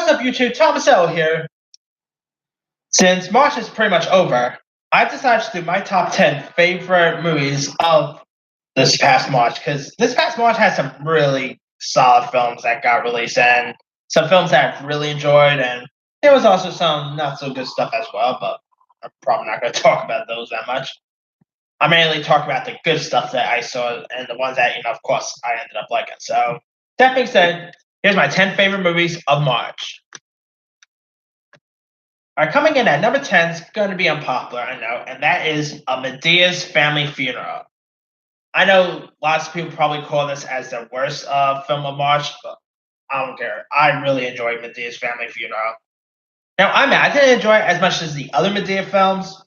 up, YouTube? Thomas L here. Since March is pretty much over, I decided to do my top 10 favorite movies of this past March because this past March had some really solid films that got released and some films that I've really enjoyed, and there was also some not so good stuff as well, but I'm probably not going to talk about those that much. I mainly talk about the good stuff that I saw and the ones that, of course, I ended up liking. So, that being said, here's my 10 favorite movies of March. All right, coming in at number 10 is going to be unpopular, I know, and that is A Madea's Family Funeral. I know lots of people probably call this as the worst film of March, but I don't care. I really enjoyed Madea's Family Funeral. Now, I didn't enjoy it as much as the other Madea films,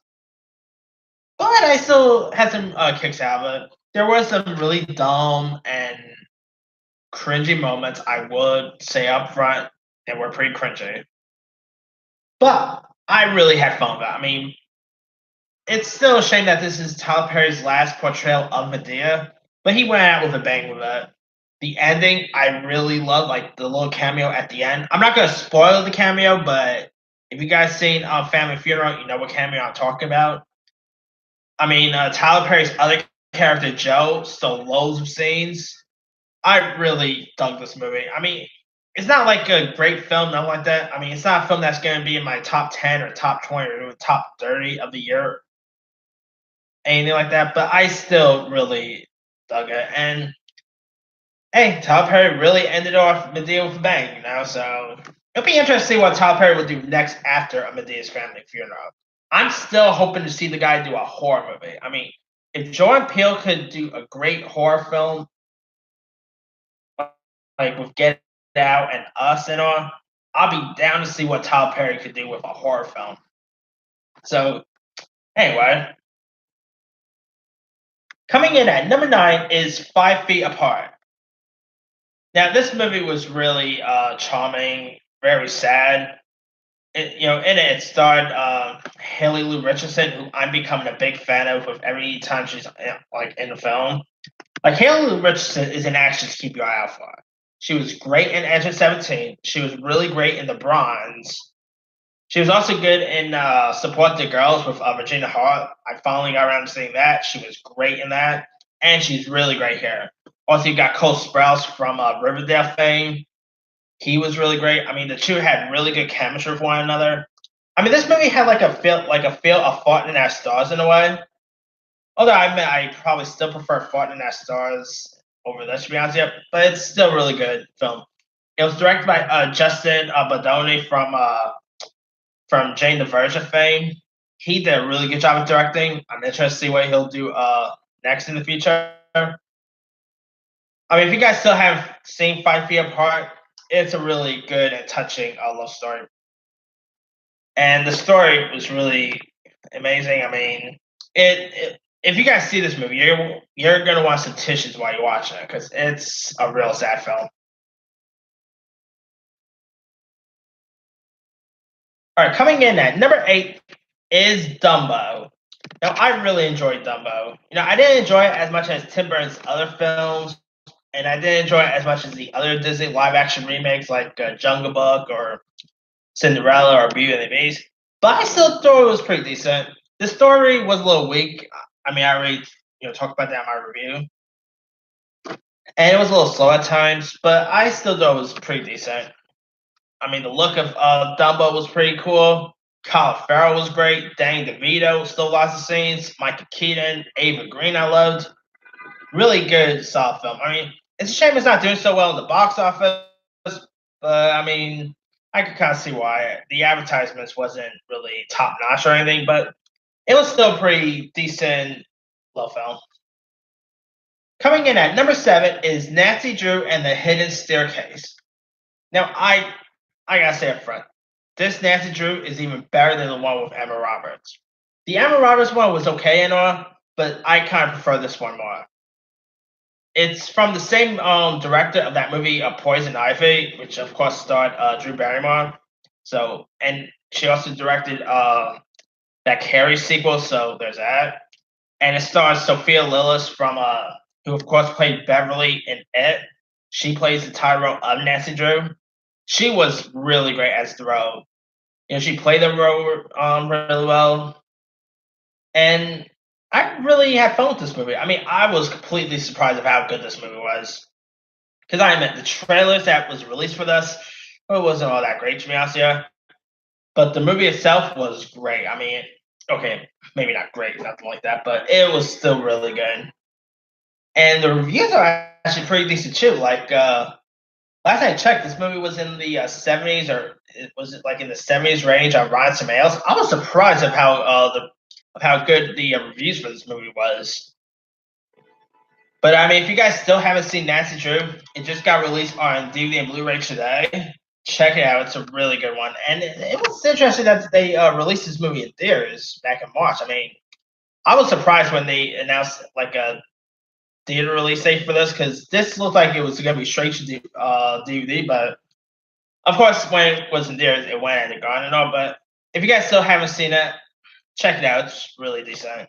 but I still had some kicks out of it. There were some really dumb and cringy moments, I would say up front, and were pretty cringy. But I really had fun with it. I mean, it's still a shame that this is Tyler Perry's last portrayal of Madea, but he went out with a bang with it. The ending, I really love, like the little cameo at the end. I'm not gonna spoil the cameo, but if you guys seen Family Funeral, you know what cameo I'm talking about. I mean, Tyler Perry's other character, Joe, stole loads of scenes. I really dug this movie. I mean, it's not like a great film, nothing like that. I mean, it's not a film that's going to be in my top 10 or top 20 or even top 30 of the year, anything like that. But I still really dug it. And hey, Tyler Perry really ended off Madea with a bang, So it'll be interesting to see what Tyler Perry will do next after A Madea's Family Funeral. I'm still hoping to see the guy do a horror movie. I mean, if Jordan Peele could do a great horror film, like with Get Out and Us and all, I'll be down to see what Tyler Perry could do with a horror film. So, anyway, coming in at number 9 is 5 Feet Apart. Now, this movie was really charming, very sad. In it starred Haley Lou Richardson, who I'm becoming a big fan of with every time she's like in the film. Like Haley Lou Richardson is an actress to keep your eye out for. She was great in Enter 17. She was really great in The Bronze. She was also good in Support the Girls with Regina Hart. I finally got around to seeing that. She was great in that. And she's really great here. Also, you got Cole Sprouse from Riverdale fame. He was really great. I mean, the two had really good chemistry with one another. I mean, this movie had like a feel of Fault in Our Stars in a way. Although I admit I probably still prefer Fault in Our Stars over this, to be honest, but it's still a really good film. It was directed by Justin Baldoni from Jane the Virgin fame. He did a really good job of directing. I'm interested to see what he'll do next in the future. I mean, if you guys still haven't seen 5 Feet Apart, it's a really good and touching love story. And the story was really amazing. I mean, if you guys see this movie, you're gonna want some tissues while you're watching it because it's a real sad film. All right, coming in at number 8 is Dumbo. Now, I really enjoyed Dumbo. I didn't enjoy it as much as Tim Burton's other films, and I didn't enjoy it as much as the other Disney live-action remakes like Jungle Book or Cinderella or Beauty and the Beast. But I still thought it was pretty decent. The story was a little weak. I mean, I already talked about that in my review, and it was a little slow at times. But I still thought it was pretty decent. I mean, the look of Dumbo was pretty cool. Colin Farrell was great. Danny DeVito stole lots of scenes. Michael Keaton, Ava Green, I loved. Really good, solid film. I mean, it's a shame it's not doing so well in the box office, but I mean, I could kind of see why. The advertisements wasn't really top notch or anything, but it was still a pretty decent little film. Coming in at number 7 is Nancy Drew and the Hidden Staircase. Now, I gotta say up front, this Nancy Drew is even better than the one with Emma Roberts. The Emma Roberts one was okay and all, but I kind of prefer this one more. It's from the same director of that movie, Poison Ivy, which of course starred Drew Barrymore. So, and she also directed that Carrie sequel. So there's that, and it stars Sophia Lillis from who of course played Beverly in It. She plays the title role of Nancy Drew. she was really great as the role. She played the role really well, and I really had fun with this movie. I mean, I was completely surprised of how good this movie was. Because I admit the trailers that was released for this, it wasn't all that great to be honest. Yeah, but the movie itself was great. I mean, okay, maybe not great, nothing like that, but it was still really good. And the reviews are actually pretty decent too. Like last I checked, this movie was in the 70s, or was it like in the 70s range on Rotten Tomatoes? I was surprised of how good the reviews for this movie was. But I mean, if you guys still haven't seen Nancy Drew, it just got released on DVD and Blu-ray today. Check it out; it's a really good one. And it was interesting that they released this movie in theaters back in March. I mean, I was surprised when they announced like a theater release date for this because this looked like it was going to be straight to DVD. But of course, when it was in theaters, it went and it gone and all. But if you guys still haven't seen it, check it out; it's really decent.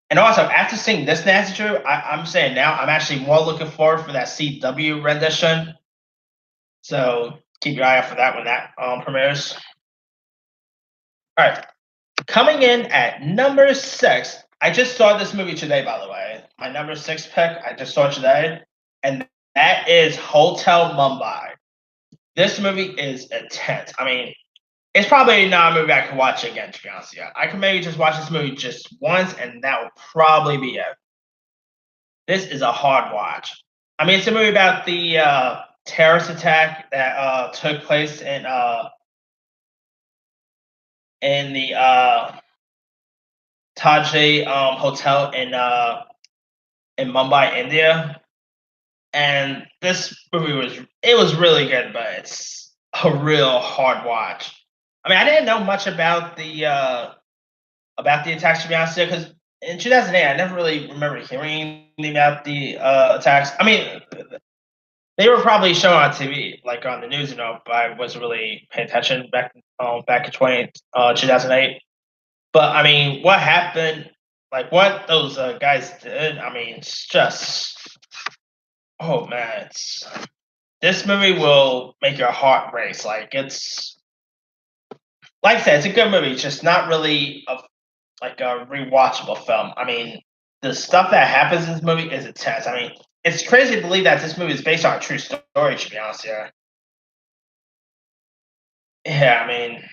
And also, after seeing this Nancy Drew, I'm saying now I'm actually more looking forward for that CW rendition. So keep your eye out for that when that premieres. All right, coming in at number 6. I just saw this movie today, by the way. My number 6 pick, I just saw it today, and that is Hotel Mumbai. This movie is intense. I mean, it's probably not a movie I can watch again, to be honest with you. I can maybe just watch this movie just once, and that will probably be it. This is a hard watch. I mean, it's a movie about the terrorist attack that took place in the Taj hotel in Mumbai, India. And this movie was really good, but it's a real hard watch. I mean, I didn't know much about the attacks, to be honest, because in 2008, I never really remember hearing anything about the attacks. I mean, they were probably shown on TV, like on the news, but I wasn't really paying attention back in 2008. But I mean, what happened? Like what those guys did? I mean, it's just oh man, this movie will make your heart race. Like I said, it's a good movie. It's just not really like a rewatchable film. I mean, the stuff that happens in this movie is intense. I mean, it's crazy to believe that this movie is based on a true story. To be honest, yeah. I mean,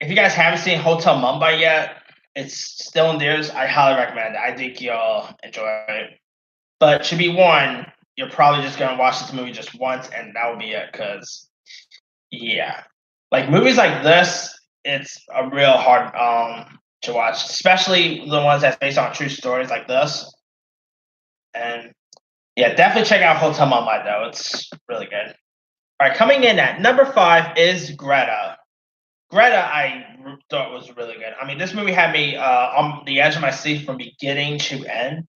if you guys haven't seen Hotel Mumbai yet, it's still in theaters. I highly recommend it. I think you'll enjoy it. But to be warned, you're probably just gonna watch this movie just once, and that will be it. Cause yeah, like movies like this, it's a real hard to watch, especially the ones that's based on true stories like this. And yeah, definitely check out Hotel Mumbai though. It's really good. All right, coming in at number 5 is Greta. Greta, thought was really good. I mean, this movie had me on the edge of my seat from beginning to end.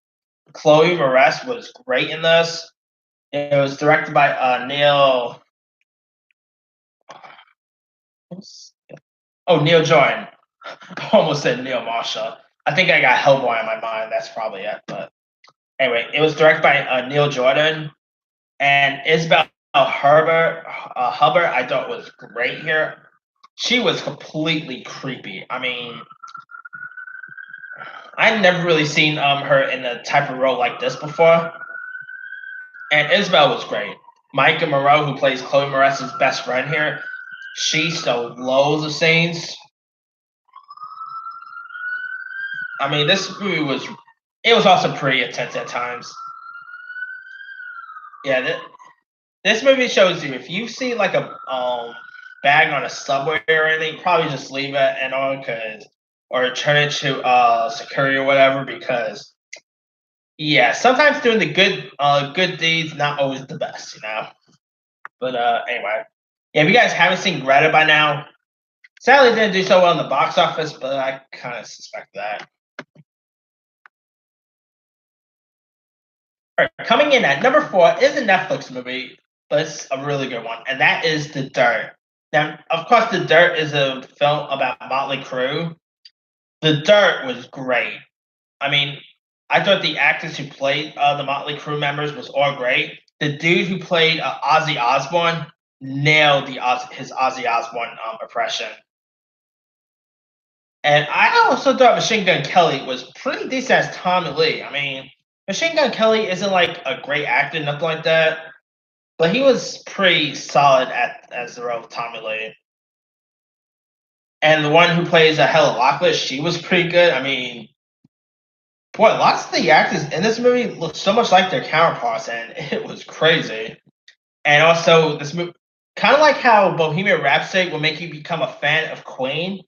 Chloe Moretz was great in this. It was directed by Neil. Oh, Neil Jordan. I almost said Neil Marshall. I think I got Hellboy in my mind. That's probably it. But anyway, it was directed by Neil Jordan and Isabel Hubbard. I thought was great here. She was completely creepy. I mean, I've never really seen her in a type of role like this before. And Isabel was great. Micah Moreau, who plays Chloe Moretz's best friend here, she stole loads of scenes. I mean, this movie was also pretty intense at times. Yeah, this movie shows you if you see like a bag on a subway or anything, probably just leave it and on or turn it to security or whatever because yeah, sometimes doing the good deeds not always the best, But anyway, yeah, if you guys haven't seen Greta by now, sadly didn't do so well in the box office, but I kind of suspect that. All right, coming in at number 4 is a Netflix movie, but it's a really good one, and that is The Dirt. Now, of course, The Dirt is a film about Motley Crue. The Dirt was great. I mean, I thought the actors who played the Motley Crue members was all great. The dude who played Ozzy Osbourne, nailed his Ozzy Osbourne impression. And I also thought Machine Gun Kelly was pretty decent as Tommy Lee. I mean, Machine Gun Kelly isn't like a great actor, nothing like that, but he was pretty solid as the role of Tommy Lee. And the one who plays a Helen Locklear, she was pretty good. I mean, boy, lots of the actors in this movie look so much like their counterparts, and it was crazy. And also, this movie, kind of like how Bohemian Rhapsody will make you become a fan of Queen.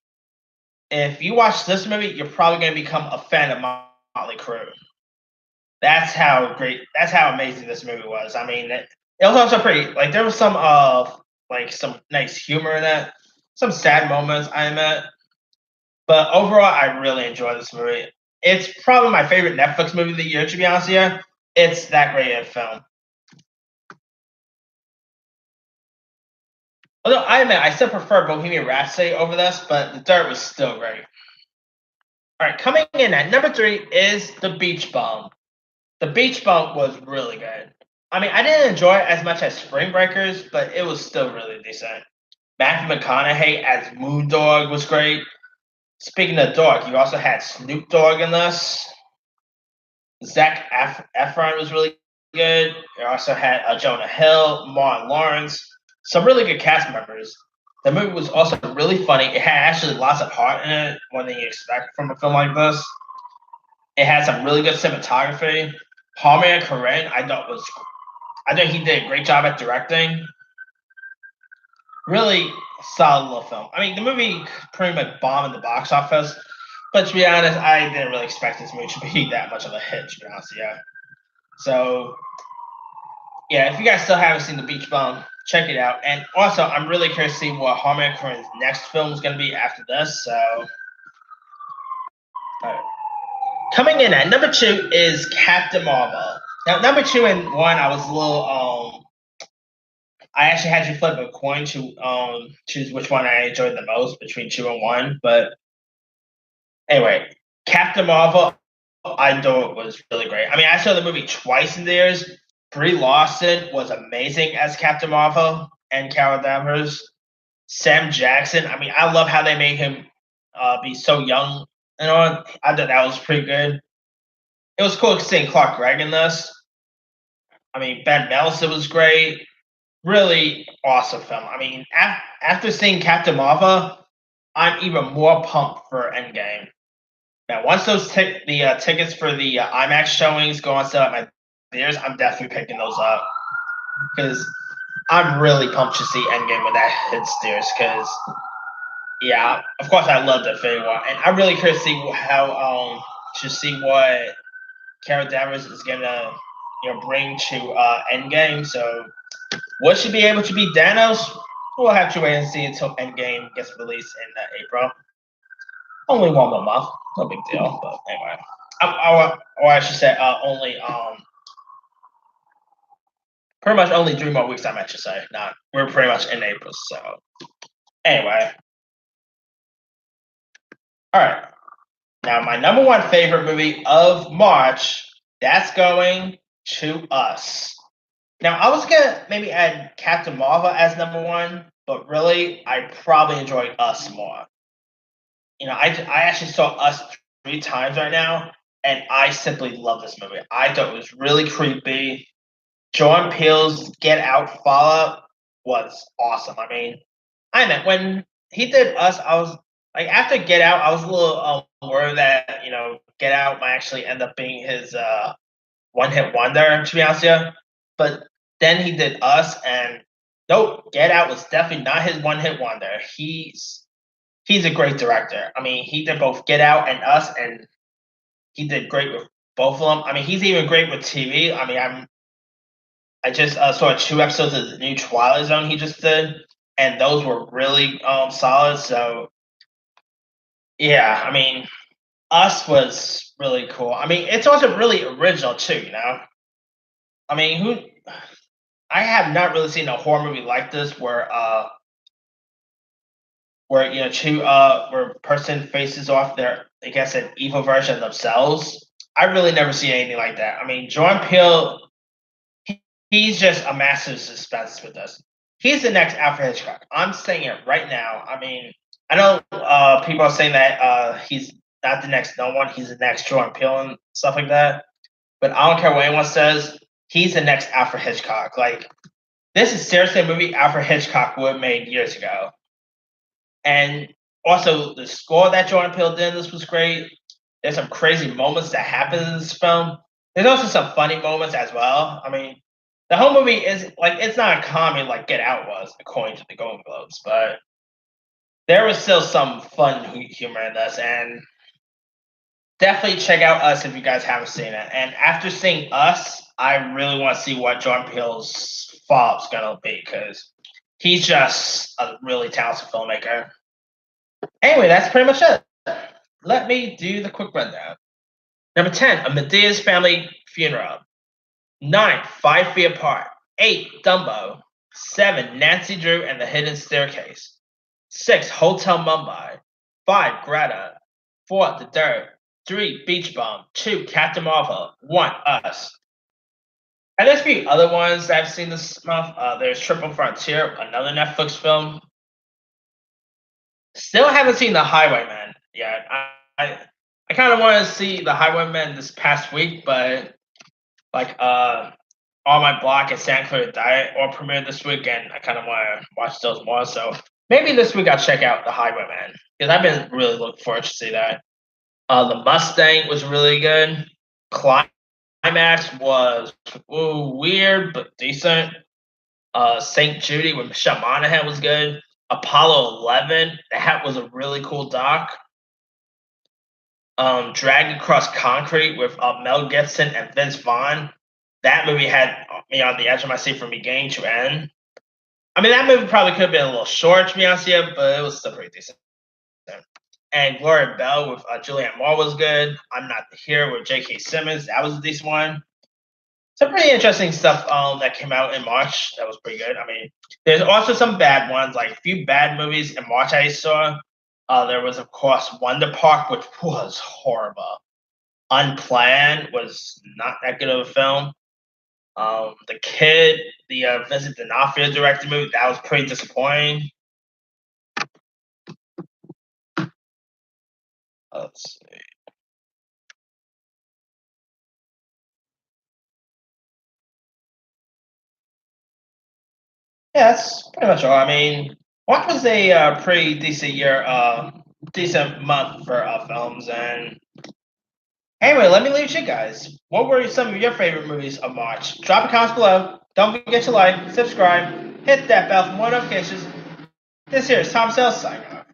If you watch this movie, you're probably going to become a fan of Motley Crue. That's how great, that's how amazing this movie was. I mean, it was also pretty. Like there was some like some nice humor in it, some sad moments I admit, but overall, I really enjoyed this movie. It's probably my favorite Netflix movie of the year, to be honest with you. It's that great a film. Although I admit I still prefer Bohemian Rhapsody over this, but The Dirt was still great. All right, coming in at number 3 is The Beach Bum. The Beach Bum was really good. I mean, I didn't enjoy it as much as Spring Breakers, but it was still really decent. Matthew McConaughey as Moon Dog was great. Speaking of dog, you also had Snoop Dogg in this. Efron was really good. You also had Jonah Hill, Martin Lawrence, some really good cast members. The movie was also really funny. It had actually lots of heart in it, more than you expect from a film like this. It had some really good cinematography. Palmer Corinne, I thought he did a great job at directing. Really solid little film. I mean, the movie pretty much bombed in the box office, but to be honest, I didn't really expect this movie to be that much of a hit. To be honest, yeah. So yeah, if you guys still haven't seen The Beach Bum, check it out. And also, I'm really curious to see what Harmony Korine's next film is going to be after this. So, coming in at number 2 is Captain Marvel. Now, number 2 and 1, I was a little I actually had to flip a coin to choose which one I enjoyed the most between 2 and 1. But anyway, Captain Marvel, I thought it was really great. I mean, I saw the movie twice in theaters. Brie Larson was amazing as Captain Marvel and Carol Danvers. Sam Jackson, I mean, I love how they made him be so young and all. I thought that was pretty good. It was cool seeing Clark Gregg in this. I mean, Ben Mendelsohn was great. Really awesome film. I mean, after seeing Captain Marvel, I'm even more pumped for Endgame. Now, once those tickets for the IMAX showings go on sale at my theaters, I'm definitely picking those up because I'm really pumped to see Endgame when that hits theaters. Because yeah, of course I love the Infinity War, and I'm really curious to see how to see what Carol Danvers is gonna bring to Endgame. So, would she be able to beat Thanos? We'll have to wait and see until Endgame gets released in April. Only one more month, no big deal. But anyway, or I should say, only pretty much only 3 more weeks. I meant to say, not we're pretty much in April. So anyway, all right. Now my number 1 favorite movie of March. That's going to Us. Now I was gonna maybe add Captain Marvel as number 1, but really I probably enjoyed Us more. I actually saw Us 3 times right now, and I simply love this movie. I thought it was really creepy. Jordan Peele's Get Out follow-up was awesome. I mean, I meant when he did Us, I was like, after Get Out, I was a little worried that Get Out might actually end up being his one-hit wonder. To be honest with you, but then he did Us, and nope, Get Out was definitely not his one-hit wonder. He's a great director. I mean, he did both Get Out and Us, and he did great with both of them. I mean, he's even great with TV. I mean, I just saw 2 episodes of the new Twilight Zone he just did, and those were really solid. So yeah, I mean, Us was really cool. I mean, it's also really original too. I mean, I have not really seen a horror movie like this where where a person faces off their, I guess, an evil version of themselves. I really never seen anything like that. I mean, Jordan Peele, he's just a master of suspense with this. He's the next Alfred Hitchcock. I'm saying it right now. I mean, I know people are saying that he's not the next no one. He's the next Jordan Peele and stuff like that. But I don't care what anyone says. He's the next Alfred Hitchcock. Like, this is seriously a movie Alfred Hitchcock would have made years ago. And also, the score that Jordan Peele did in this was great. There's some crazy moments that happen in this film. There's also some funny moments as well. I mean, the whole movie is like, it's not a comedy like Get Out was, according to the Golden Globes, but there was still some fun humor in this. And definitely check out Us if you guys haven't seen it. And after seeing Us, I really want to see what Jordan Peele's follow-up's gonna be, because he's just a really talented filmmaker. Anyway, that's pretty much it. Let me do the quick rundown. Number 10, A Medea's Family Funeral. 9, 5 Feet Apart. 8, Dumbo. 7, Nancy Drew and the Hidden Staircase. 6, Hotel Mumbai. 5, Greta. 4, The Dirt. 3, Beach Bum. 2, Captain Marvel. 1, Us. And there's a few other ones that I've seen this month. There's Triple Frontier, another Netflix film. Still haven't seen The Highwayman yet. I kind of want to see The Highwayman this past week, but like On My Block and Santa Clara Diet all premiered this week, and I kind of want to watch those more. So maybe this week I'll check out The Highwayman, because I've been really looking forward to see that. The Mustang was really good. Climax was weird but decent. St. Judy with Michelle Monaghan was good. Apollo 11, that was a really cool doc. Dragged Across Concrete with Mel Gibson and Vince Vaughn. That movie had me on the edge of my seat from beginning to end. I mean, that movie probably could have been a little short, to be honest with you, but it was still pretty decent. And Gloria Bell with Julianne Moore was good. I'm Not the Hero with J.K. Simmons. That was a decent one. Some pretty interesting stuff that came out in March. That was pretty good. I mean, there's also some bad ones, like a few bad movies in March I saw. There was, of course, Wonder Park, which was horrible. Unplanned was not that good of a film. The Kid, the Vincent D'Onofrio directed movie, that was pretty disappointing. Let's see. Yeah, that's pretty much all. I mean, March was a pretty decent year, decent month for films. And anyway, let me leave you guys. What were some of your favorite movies of March? Drop a comment below. Don't forget to like, subscribe, hit that bell for more notifications. This here is Tom Sales signing off.